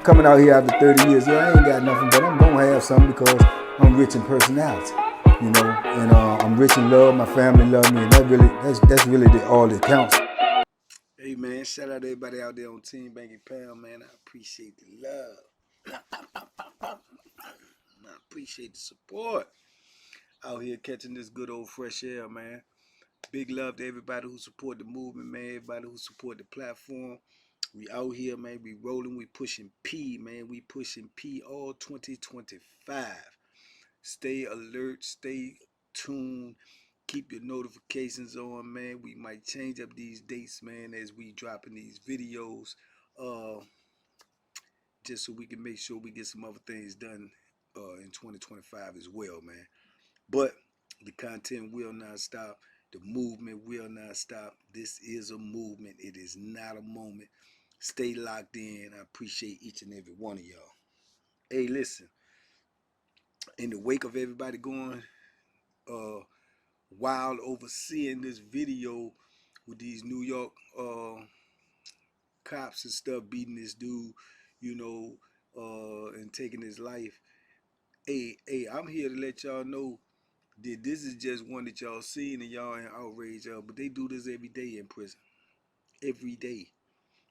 coming out here after 30 years. Yeah, I ain't got nothing, but I'm gonna have something because I'm rich in personality, you know, and I'm rich in love. My family love me, and that's really all that counts. Hey man, shout out to everybody out there on Team Banky Pound, man. I appreciate the love. I appreciate the support. Out here catching this good old fresh air, man. Big love to everybody who support the movement, man. Everybody who support the platform. We out here, man. We rolling. We pushing P, man. We pushing P all 2025. Stay alert. Stay tuned. Keep your notifications on, man. We might change up these dates, man, as we dropping these videos. Just so we can make sure we get some other things done in 2025 as well, man. But the content will not stop. The movement will not stop. This is a movement. It is not a moment. Stay locked in. I appreciate each and every one of y'all. Hey, listen. In the wake of everybody going wild over seeing this video with these New York cops and stuff beating this dude, you know, and taking his life. Hey, I'm here to let y'all know that this is just one that y'all seen and y'all in outrage of, but they do this every day in prison. Every day.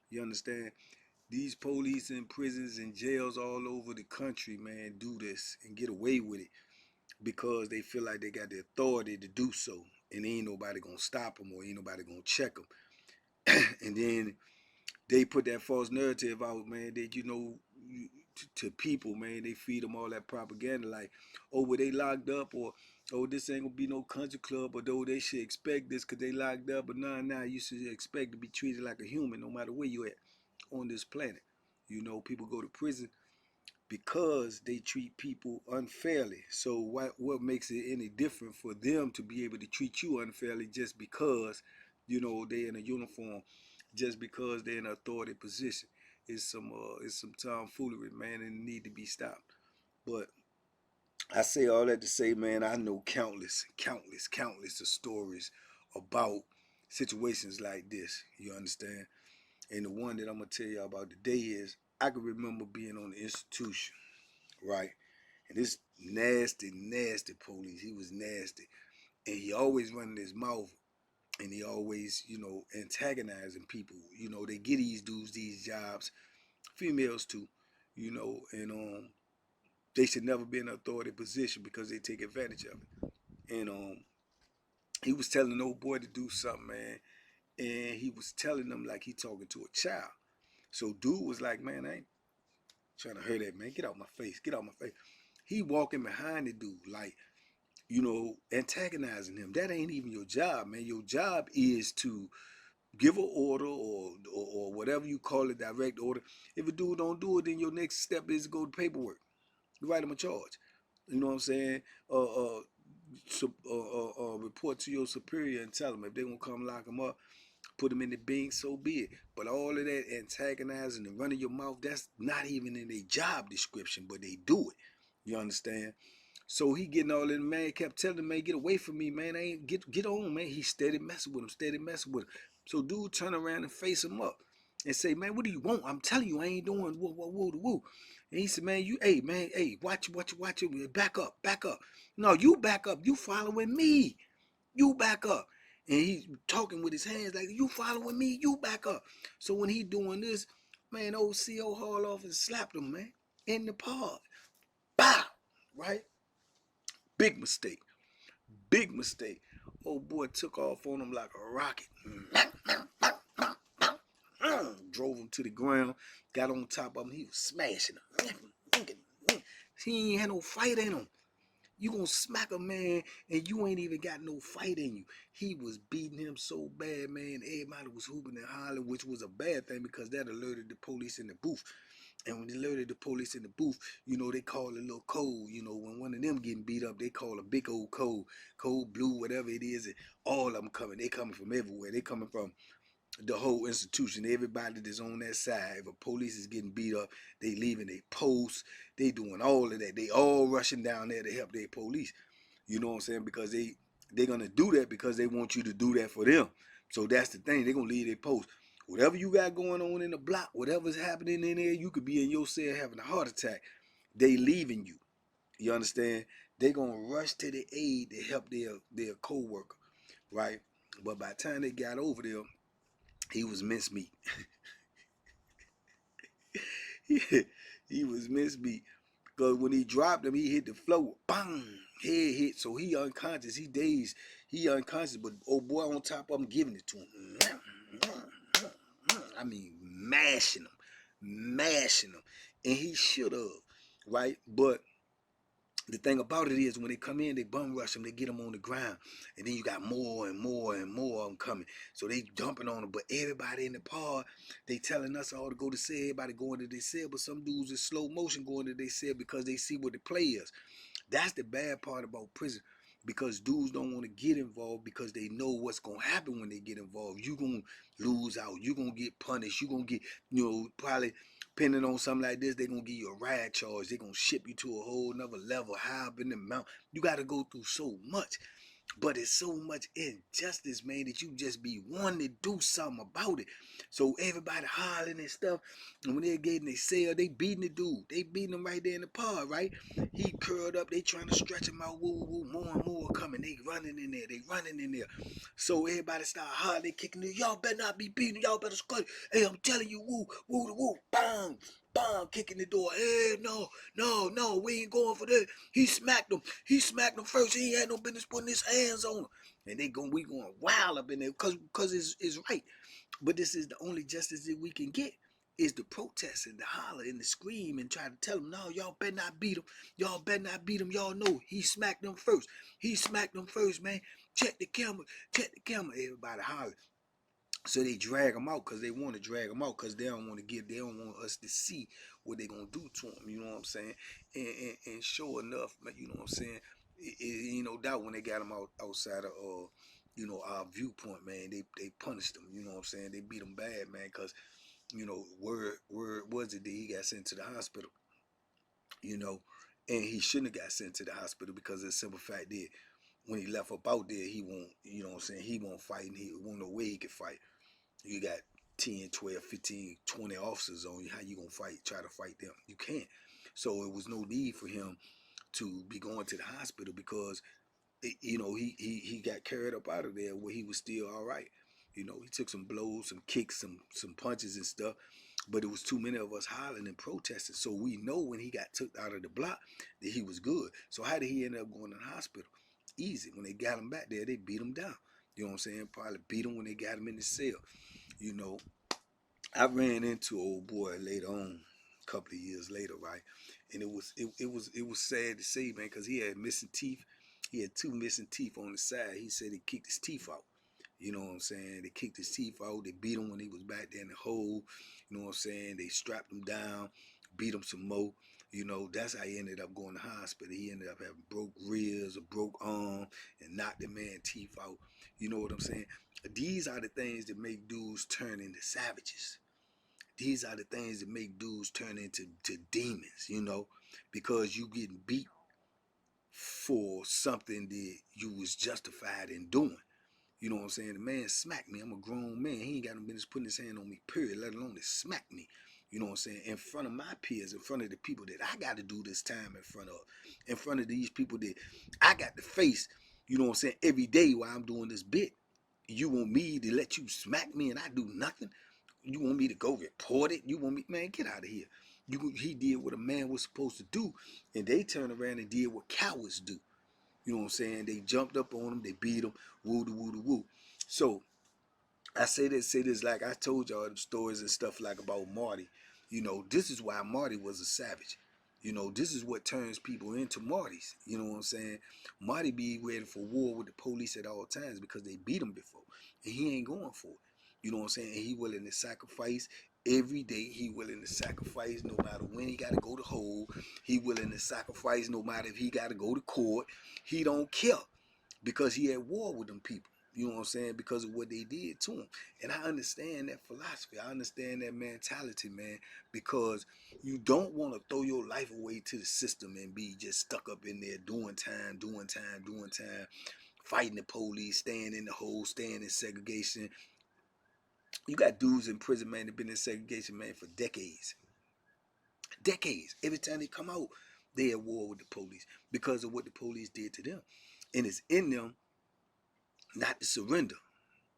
You understand? These police in prisons and jails all over the country, man, do this and get away with it because they feel like they got the authority to do so, and ain't nobody gonna stop them or ain't nobody gonna check them. And then they put that false narrative out, man, that, you know, to people, man. They feed them all that propaganda like, oh, well, they locked up, or oh, this ain't gonna be no country club, or though they should expect this because they locked up, but nah, you should expect to be treated like a human no matter where you at on this planet. You know, people go to prison because they treat people unfairly. So what makes it any different for them to be able to treat you unfairly just because, you know, they're in a uniform, just because they're in an authority position? It's some tomfoolery, man, and it need to be stopped. But I say all that to say, man, I know countless of stories about situations like this. You understand? And the one that I'm gonna tell you about today is, I can remember being on the institution, right? And this nasty police, he was nasty. And he always running his mouth, and he always, you know, antagonizing people. You know, they get these dudes these jobs, females too, you know, and they should never be in an authority position because they take advantage of it. And he was telling an old boy to do something, man, and he was telling them like he talking to a child. So dude was like, man, I ain't trying to hurt that, man. Get out my face. Get out my face. He walking behind the dude, like, you know, antagonizing him. That ain't even your job, man. Your job is to give an order, or whatever you call it, direct order. If a dude don't do it, then your next step is to go to paperwork. You write him a charge. You know what I'm saying? Report to your superior and tell them if they gonna come lock him up, put them in the bank, so be it. But all of that antagonizing and running your mouth, that's not even in their job description, but they do it. You understand? So he getting all in, man, kept telling him, man, get away from me, man. I ain't get on, man. He steady messing with him, steady messing with him. So dude turn around and face him up and say, man, what do you want? I'm telling you, I ain't doing woo. And he said, man, watch it, back up. No, you back up. You following me. You back up. And he's talking with his hands like, you following me, you back up. So when he doing this, man, old CO hauled off and slapped him, man, in the pod. Bow, right? Big mistake. Big mistake. Old boy took off on him like a rocket. Drove him to the ground, got on top of him. He was smashing him. He ain't had no fight in him. You gonna smack a man and you ain't even got no fight in you. He was beating him so bad, man. Everybody was hooping and hollering, which was a bad thing because that alerted the police in the booth. And when they alerted the police in the booth, you know, they call a little code. You know, when one of them getting beat up, they call a big old code, code blue, whatever it is. And all of them coming. They coming from everywhere. They coming from the whole institution. Everybody that's on that side. If a police is getting beat up, they leaving their posts. They doing all of that. They all rushing down there to help their police. You know what I'm saying? Because they're gonna do that because they want you to do that for them. So that's the thing. They're gonna leave their post. Whatever you got going on in the block, whatever's happening in there, you could be in your cell having a heart attack. They leaving you. You understand? They gonna rush to the aid to help their co-worker, right? But by the time they got over there, he was mincemeat. He was mincemeat. Because when he dropped him, he hit the floor. Bang! Head hit. So he unconscious. He dazed. He unconscious. But old boy on top of him giving it to him. I mean, mashing him. Mashing him. And he should have, right? But the thing about it is when they come in, they bum rush them, they get them on the ground. And then you got more and more and more of them coming. So they dumping on them. But everybody in the pod, they telling us all to go to cell, everybody going to their cell. But some dudes in slow motion going to their cell because they see what the play is. That's the bad part about prison. Because dudes don't want to get involved because they know what's going to happen when they get involved. You're going to lose out. You're going to get punished. You're going to get, probably depending on something like this, they're going to give you a ride charge. They're going to ship you to a whole nother level, high up in the mountain. You got to go through so much. But it's so much injustice, man, that you just be wanting to do something about it. So everybody hollering and stuff. And when they're getting their cell, they beating the dude. They beating him right there in the pod, right? He curled up. They trying to stretch him out. Woo, woo, more and more coming. They running in there. They running in there. So everybody start hollering. They kicking it. Y'all better not be beating. Y'all better scut. Hey, I'm telling you, woo, woo, woo, bang. Bang, kicking the door. Hey, no, we ain't going for that. He smacked him. He smacked him first. He ain't had no business putting his hands on him. And we going wild up in there because it's right. But this is the only justice that we can get is the protest and the holler and the scream and try to tell them, no, y'all better not beat him. Y'all better not beat him. Y'all know he smacked them first. He smacked them first, man. Check the camera. Check the camera. Everybody holler. So they drag them out because they want to drag them out because they don't want us to see what they're going to do to them. You know what I'm saying? And sure enough, you know what I'm saying? Ain't no doubt when they got them outside of, our viewpoint, man, they punished them. You know what I'm saying? They beat them bad, man, because, word was it that he got sent to the hospital, you know, and he shouldn't have got sent to the hospital because of the simple fact that when he left up out there, he won't, you know what I'm saying? He won't fight and he won't know where he could fight. You got 10, 12, 15, 20 officers on you. How you going to try to fight them? You can't. So it was no need for him to be going to the hospital because, he got carried up out of there where he was still all right. He took some blows, some kicks, some punches and stuff, but it was too many of us hollering and protesting. So we know when he got took out of the block that he was good. So how did he end up going to the hospital? Easy. When they got him back there, they beat him down. You know what I'm saying? Probably beat him when they got him in the cell. You know, I ran into old boy later on, a couple of years later, right? And it was sad to see, man, because he had missing teeth. He had two missing teeth on the side. He said he kicked his teeth out. You know what I'm saying? They kicked his teeth out. They beat him when he was back there in the hole. You know what I'm saying? They strapped him down, beat him some more. That's how he ended up going to the hospital. He ended up having broke ribs, a broke arm, and knocked the man's teeth out. You know what I'm saying? These are the things that make dudes turn into savages. These are the things that make dudes turn into demons, because you getting beat for something that you was justified in doing. You know what I'm saying? The man smacked me. I'm a grown man. He ain't got no business putting his hand on me, period, let alone to smack me. You know what I'm saying? In front of my peers, in front of the people that I got to do this time in front of these people that I got to face, you know what I'm saying, every day while I'm doing this bit. You want me to let you smack me and I do nothing? You want me to go report it? You want me, man, get out of here. He did what a man was supposed to do, and they turned around and did what cowards do. You know what I'm saying? They jumped up on him, they beat him, woo da woo da woo. So I say this like I told y'all the stories and stuff like about Marty. This is why Marty was a savage. This is what turns people into Martys. You know what I'm saying? Marty be ready for war with the police at all times because they beat him before. And he ain't going for it. You know what I'm saying? And he willing to sacrifice every day. He willing to sacrifice no matter when he got to go to hole. He willing to sacrifice no matter if he got to go to court. He don't care because he at war with them people. You know what I'm saying? Because of what they did to him. And I understand that philosophy. I understand that mentality, man. Because you don't want to throw your life away to the system and be just stuck up in there doing time, fighting the police, staying in the hole, staying in segregation, You got dudes in prison, man, that been in segregation, man, for decades. Decades. Every time they come out, they at war with the police because of what the police did to them. And it's in them not to surrender.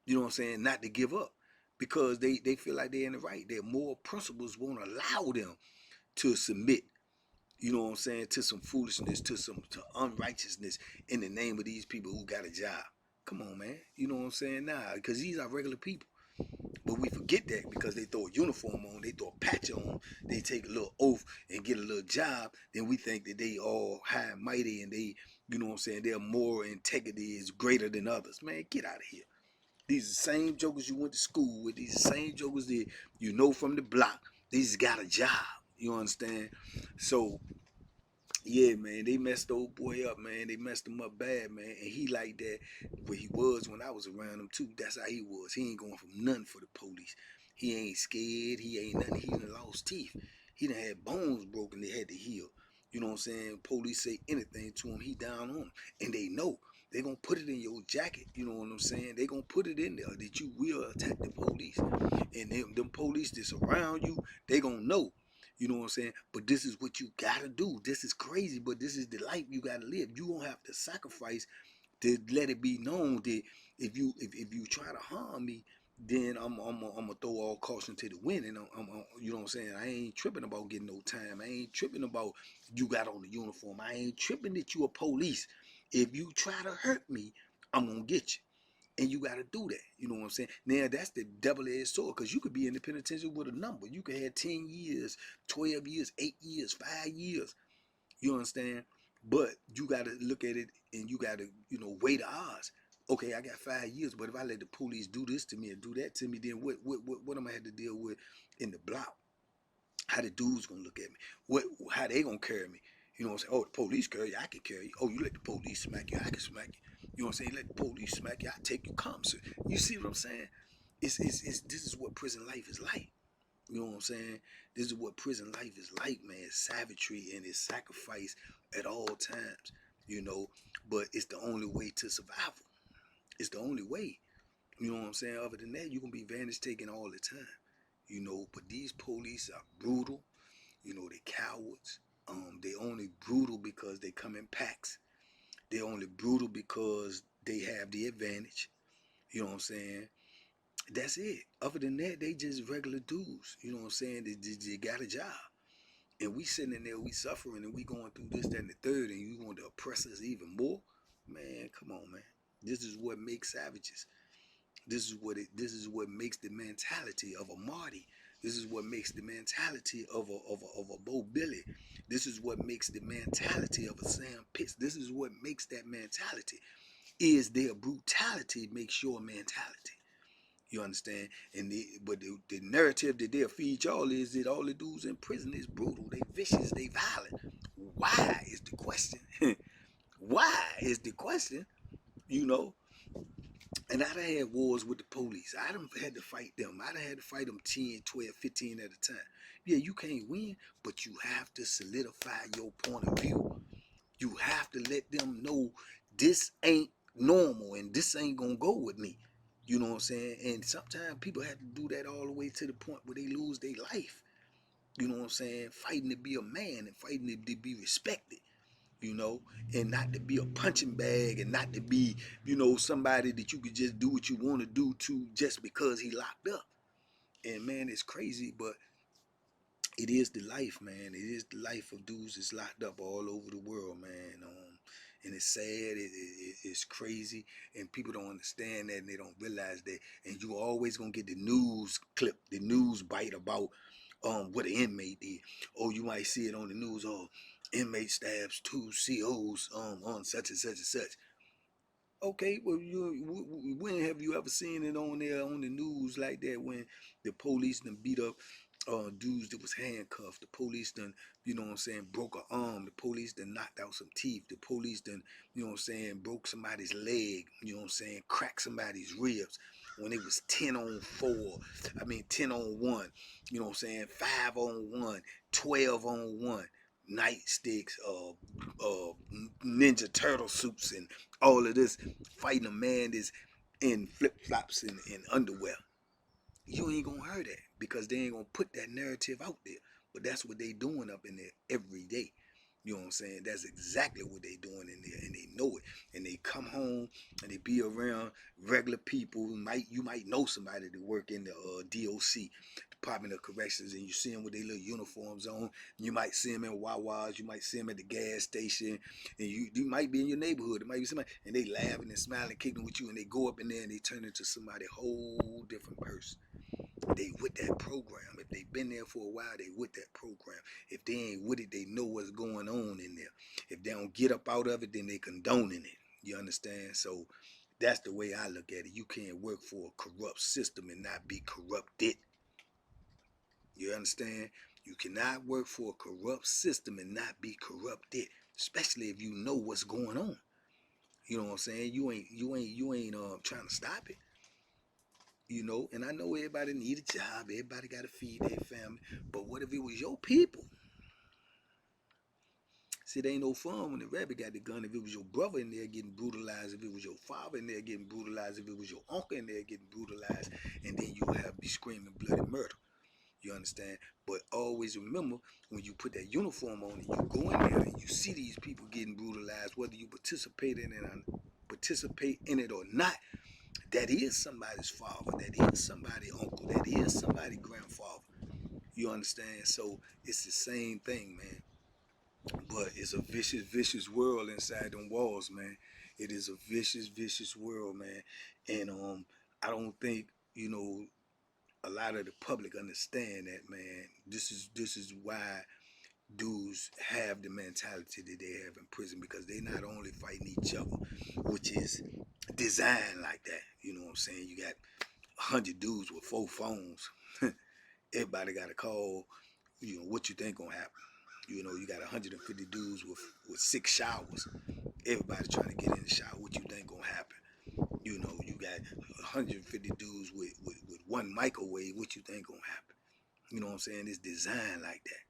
You know what I'm saying? Not to give up. Because they feel like they're in the right. Their moral principles won't allow them to submit, you know what I'm saying, to some foolishness, to unrighteousness in the name of these people who got a job. Come on, man. You know what I'm saying? Nah, because these are regular people. But we forget that because they throw a uniform on, they throw a patch on, they take a little oath and get a little job, then we think that they all high and mighty and they, you know what I'm saying, their moral integrity is greater than others. Man, get out of here. These are the same jokers you went to school with. These are the same jokers that you know from the block. These got a job. You understand? So yeah, man, they messed the old boy up, man. They messed him up bad, man. And he like that where he was when I was around him too. That's how he was. He ain't going from nothing for the police. He ain't scared. He ain't nothing. He done lost teeth. He done had bones broken. They had to heal. You know what I'm saying? Police say anything to him, he down on them. And they know. They gonna put it in your jacket. You know what I'm saying? They gonna put it in there that you will attack the police. And them police that's around you, they gonna know. You know what I'm saying? But this is what you gotta do. This is crazy, but this is the life you gotta live. You gonna have to sacrifice to let it be known that if you try to harm me, then I'm gonna throw all caution to the wind, and you know what I'm saying. I ain't tripping about getting no time. I ain't tripping about you got on the uniform. I ain't tripping that you a police. If you try to hurt me, I'm gonna get you. And you got to do that. You know what I'm saying? Now, that's the double-edged sword because you could be in the penitentiary with a number. You could have 10 years, 12 years, 8 years, 5 years. You understand? But you got to look at it and you got to, weigh the odds. Okay, I got 5 years, but if I let the police do this to me and do that to me, then what am I have to deal with in the block? How the dudes gonna look at me? How they gonna carry me? You know what I'm saying? Oh, the police carry you, I can carry you. Oh, you let the police smack you, I can smack you. You know what I'm saying? Let the police smack you, I take you concert. You see what I'm saying? It's this is what prison life is like. You know what I'm saying? This is what prison life is like, man. It's savagery and it's sacrifice at all times. You know, but it's the only way to survival. It's the only way. You know what I'm saying? Other than that, you're gonna be vantage taken all the time. You know, but these police are brutal. You know, they cowards. They only brutal because they come in packs. They only brutal because they have the advantage. You know what I'm saying? That's it. Other than that, they just regular dudes. You know what I'm saying? They got a job. And we sitting in there, we suffering, and we going through this, that, and the third, and you want to oppress us even more? Man, come on, man. This is what makes savages. This is what makes the mentality of a Marty. This is what makes the mentality of a Bo Billy. This is what makes the mentality of a Sam Pitts. This is what makes that mentality. Is their brutality makes your mentality. You understand? But the narrative that they'll feed y'all is that all the dudes in prison is brutal, they vicious, they violent. Why is the question? Why is the question? You know, and I done had wars with the police. I done had to fight them. I done had to fight them 10, 12, 15 at a time. Yeah, you can't win, but you have to solidify your point of view. You have to let them know this ain't normal and this ain't gonna go with me. You know what I'm saying? And sometimes people have to do that all the way to the point where they lose their life. You know what I'm saying? Fighting to be a man and fighting to be respected, and not to be a punching bag and not to be, somebody that you could just do what you want to do to just because he locked up. And man, it's crazy, but it is the life, man. It is the life of dudes that's locked up all over the world, man. And it's sad. It's crazy, and people don't understand that, and they don't realize that. And you always gonna get the news clip, the news bite about what an inmate did. Oh, you might see it on the news. Oh, inmate stabs 2 COs on such and such and such. Okay, well, when have you ever seen it on there on the news like that when the police done beat up dudes that was handcuffed? The police done, broke an arm. The police done knocked out some teeth. The police done, broke somebody's leg. Cracked somebody's ribs. When it was 10 on 4, 10 on 1. 5 on 1, 12 on 1. Nightsticks, Ninja Turtle suits, and all of this, fighting a man that's in flip flops and underwear. you ain't gonna hear that because they ain't gonna put that narrative out there. But that's what they doing up in there every day. You know what I'm saying? That's exactly what they doing in there, and they know it. And they come home and they be around regular people. You might know somebody that work in the DOC, Department of Corrections, and you see them with their little uniforms on. You might see them in Wawa's. You might see them at the gas station, and you might be in your neighborhood. It might be somebody, and they laughing and smiling, kicking with you, and they go up in there and they turn into somebody whole different person. They with that program. If they been there for a while, they with that program. If they ain't with it, they know what's going on in there. If they don't get up out of it, then they condoning it. You understand? So that's the way I look at it. You can't work for a corrupt system and not be corrupted. You understand? You cannot work for a corrupt system and not be corrupted, especially if you know what's going on. You know what I'm saying? You ain't trying to stop it. You know, and I know everybody need a job. Everybody got to feed their family. But what if it was your people? See, there ain't no fun when the rabbit got the gun. If it was your brother in there getting brutalized, if it was your father in there getting brutalized, if it was your uncle in there getting brutalized, and then you'll have be screaming bloody murder. You understand? But always remember, when you put that uniform on and you go in there and you see these people getting brutalized, whether you participate in it or not, that is somebody's father, that is somebody's uncle, that is somebody's grandfather. You understand? So it's the same thing, man. But it's a vicious, vicious world inside them walls, man. It is a vicious, vicious world, man. And I don't think, you know, a lot of the public understand that, man. This is why dudes have the mentality that they have in prison, because they not only fighting each other, which is designed like that. You know what I'm saying? You got 100 dudes with 4 phones. Everybody got to call, you know, what you think gonna happen. You know, you got 150 dudes with 6 showers. Everybody trying to get in the shower. What you think gonna happen? You know, you got 150 dudes with 1 microwave. What you think gonna happen? You know what I'm saying? It's designed like that.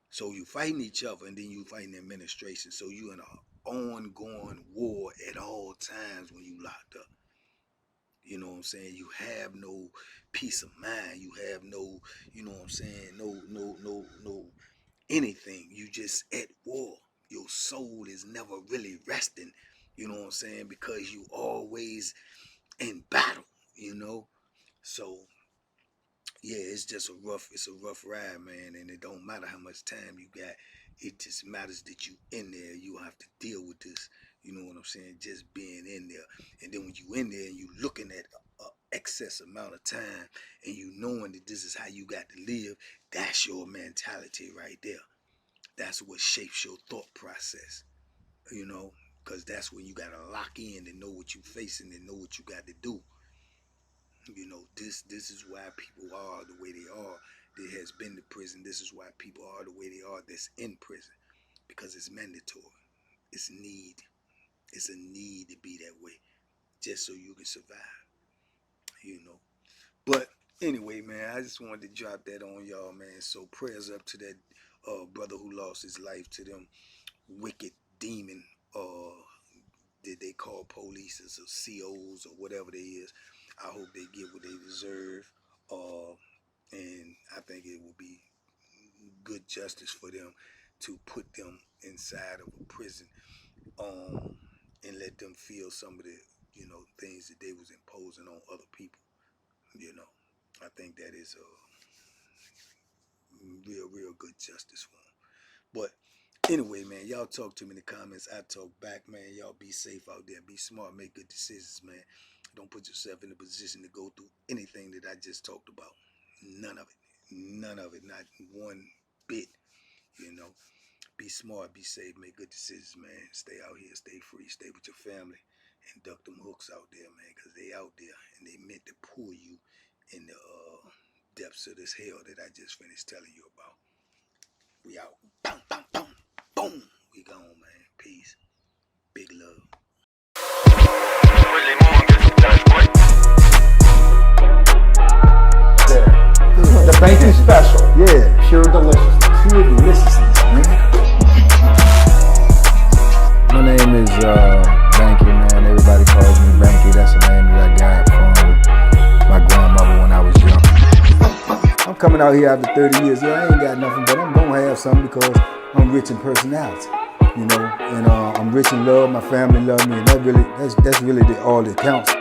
So you fighting each other, and then you fighting the administration. So you in an ongoing war at all times when you locked up. You know what I'm saying? You have no peace of mind. You have no, you know what I'm saying? No anything. You just at war. Your soul is never really resting. You know what I'm saying? Because you always in battle. You know. So yeah, it's just a rough ride, man, and it don't matter how much time you got. It just matters that you in there. You have to deal with this. You know what I'm saying? Just being in there, and then when you in there and you looking at a excess amount of time, and you knowing that this is how you got to live, that's your mentality right there. That's what shapes your thought process. You know, because that's when you gotta lock in and know what you facing and know what you got to do. You know, this is why people are the way they are. That has been to prison. This is why people are the way they are that's in prison. Because it's mandatory. It's need. It's a need to be that way. Just so you can survive. You know. But anyway, man, I just wanted to drop that on y'all, man. So prayers up to that brother who lost his life, to them wicked demon that they call police or COs or whatever they is. I hope they get what they deserve, and I think it will be good justice for them to put them inside of a prison, and let them feel some of the, you know, things that they was imposing on other people. You know, I think that is a real good justice for them. But anyway, man, y'all talk to me in the comments. I talk back, man. Y'all be safe out there. Be smart. Make good decisions, man. Don't put yourself in a position to go through anything that I just talked about. None of it. None of it. Not one bit. You know. Be smart. Be safe. Make good decisions, man. Stay out here. Stay free. Stay with your family. And duck them hooks out there, man. Because they out there. And they meant to pull you in the depths of this hell that I just finished telling you about. We out. Boom, boom, boom, boom. We gone, man. Peace. Big love. The banky special. Yeah. Pure deliciousness. Pure deliciousness, man. My name is Banky, man. Everybody calls me Banky. That's the name that I got from my grandmother when I was young. coming out here after 30 years, yeah, I ain't got nothing, but I'm gonna have something because I'm rich in personality, you know, and I'm rich in love. My family love me, and that's really all that counts.